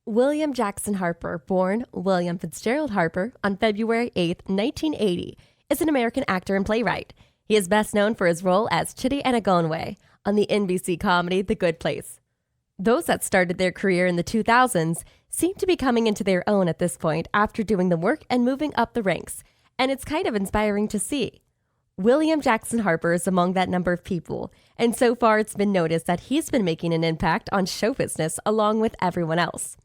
William Jackson Harper, born William Fitzgerald Harper on February 8, 1980, is an American actor and playwright. He is best known for his role as Chidi Anagonye on the NBC comedy The Good Place. Those that started their career in the 2000s seem to be coming into their own at this point after doing the work and moving up the ranks, and it's kind of inspiring to see. William Jackson Harper is among that number of people, and so far it's been noticed that he's been making an impact on show business along with everyone else.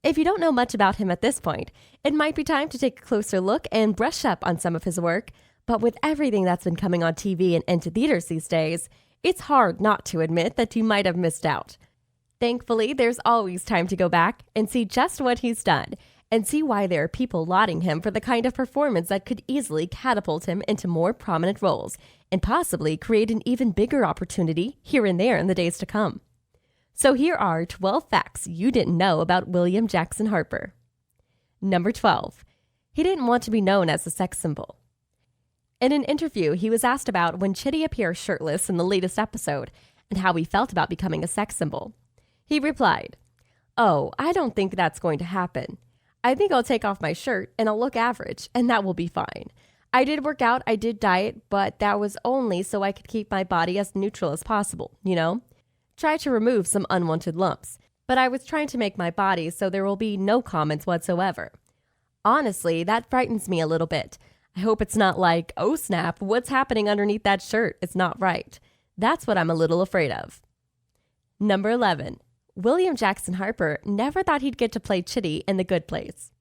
If you don't know much about him at this point, it might be time to take a closer look and brush up on some of his work, but with everything that's been coming on TV and into theaters these days, it's hard not to admit that you might have missed out. Thankfully, there's always time to go back and see just what he's done, and see why there are people lauding him for the kind of performance that could easily catapult him into more prominent roles, and possibly create an even bigger opportunity here and there in the days to come. So here are 12 facts you didn't know about William Jackson Harper. Number 12. He didn't want to be known as a sex symbol. In an interview, he was asked about when Chidi appeared shirtless in the latest episode and how he felt about becoming a sex symbol. He replied, "Oh, I don't think that's going to happen. I think I'll take off my shirt and I'll look average, and that will be fine. I did work out, I did diet, but that was only so I could keep my body as neutral as possible, you know? Try to remove some unwanted lumps, but I was trying to make my body so there will be no comments whatsoever. Honestly, that frightens me a little bit. I hope it's not like, oh snap, what's happening underneath that shirt? It's not right. That's what I'm a little afraid of." Number 11. William Jackson Harper never thought he'd get to play Chidi in The Good Place.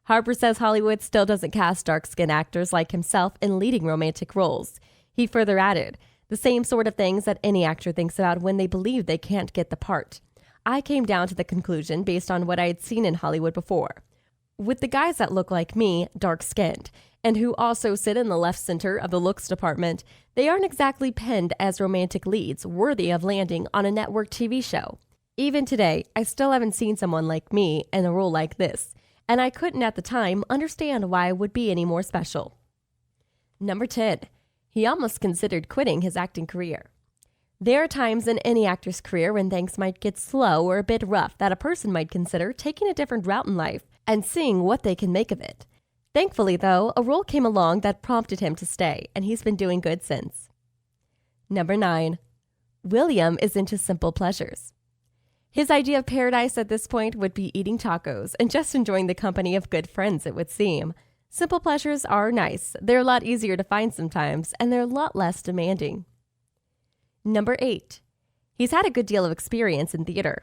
Harper says Hollywood still doesn't cast dark-skinned actors like himself in leading romantic roles. He further added, "The same sort of things that any actor thinks about when they believe they can't get the part. I came down to the conclusion based on what I had seen in Hollywood before. With the guys that look like me, dark-skinned, and who also sit in the left center of the looks department, they aren't exactly penned as romantic leads worthy of landing on a network TV show. Even today, I still haven't seen someone like me in a role like this, and I couldn't at the time understand why it would be any more special." Number 10. He almost considered quitting his acting career. There are times in any actor's career when things might get slow or a bit rough that a person might consider taking a different route in life and seeing what they can make of it. Thankfully, though, a role came along that prompted him to stay, and he's been doing good since. Number 9. William is into simple pleasures. His idea of paradise at this point would be eating tacos and just enjoying the company of good friends, it would seem. Simple pleasures are nice. They're a lot easier to find sometimes, and they're a lot less demanding. Number 8. He's had a good deal of experience in theater.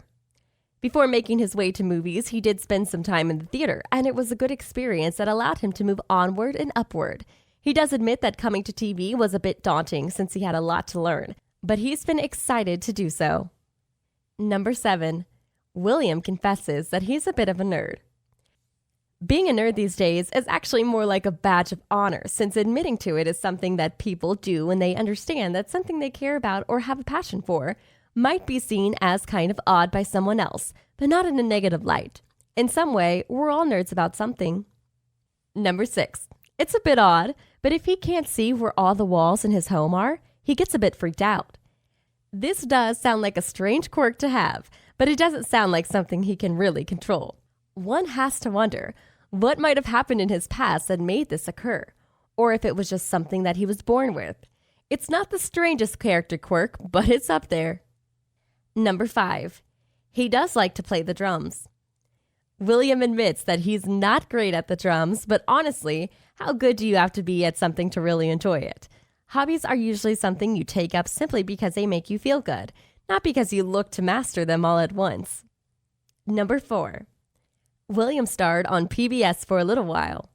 Before making his way to movies, he did spend some time in the theater, and it was a good experience that allowed him to move onward and upward. He does admit that coming to TV was a bit daunting since he had a lot to learn, but he's been excited to do so. Number 7. William confesses that he's a bit of a nerd. Being a nerd these days is actually more like a badge of honor, since admitting to it is something that people do when they understand that something they care about or have a passion for might be seen as kind of odd by someone else, but not in a negative light. In some way, we're all nerds about something. Number 6. It's a bit odd, but if he can't see where all the walls in his home are, he gets a bit freaked out. This does sound like a strange quirk to have, but it doesn't sound like something he can really control. One has to wonder what might have happened in his past that made this occur, or if it was just something that he was born with. It's not the strangest character quirk, but it's up there. Number 5. He does like to play the drums. William admits that he's not great at the drums, but honestly, how good do you have to be at something to really enjoy it? Hobbies are usually something you take up simply because they make you feel good, not because you look to master them all at once. Number 4. William starred on PBS for a little while.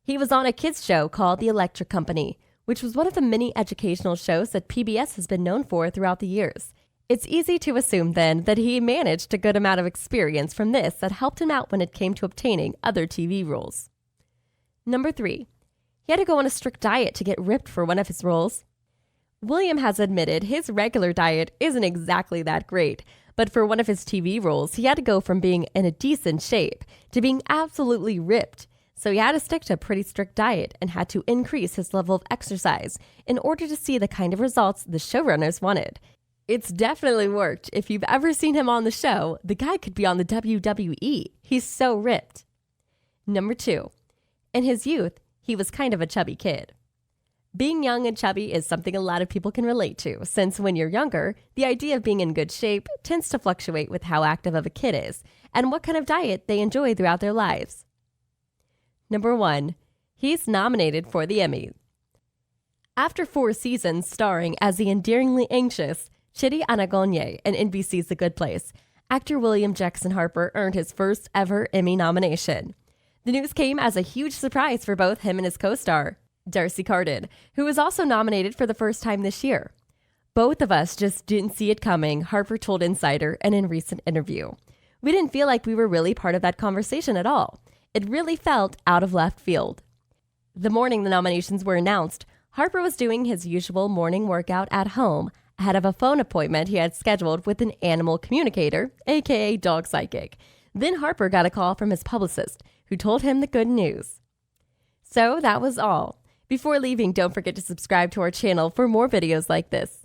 He was on a kids show called The Electric Company, which was one of the many educational shows that PBS has been known for throughout the years. It's easy to assume, then, that he managed a good amount of experience from this that helped him out when it came to obtaining other TV roles. Number 3. He had to go on a strict diet to get ripped for one of his roles. William has admitted his regular diet isn't exactly that great, but for one of his TV roles, he had to go from being in a decent shape to being absolutely ripped. So he had to stick to a pretty strict diet and had to increase his level of exercise in order to see the kind of results the showrunners wanted. It's definitely worked. If you've ever seen him on the show, the guy could be on the WWE. He's so ripped. Number 2. In his youth, he was kind of a chubby kid. Being young and chubby is something a lot of people can relate to, since when you're younger, the idea of being in good shape tends to fluctuate with how active of a kid is and what kind of diet they enjoy throughout their lives. Number 1. He's nominated for the Emmy. After 4 seasons starring as the endearingly anxious Chidi Anagonye in NBC's The Good Place, actor William Jackson Harper earned his first ever Emmy nomination. The news came as a huge surprise for both him and his co-star, Darcy Carden, who was also nominated for the first time this year. Both of us just didn't see it coming, Harper told Insider in a recent interview. We didn't feel like we were really part of that conversation at all. It really felt out of left field. The morning the nominations were announced, Harper was doing his usual morning workout at home ahead of a phone appointment he had scheduled with an animal communicator, aka dog psychic. Then Harper got a call from his publicist, who told him the good news. So that was all. Before leaving, don't forget to subscribe to our channel for more videos like this.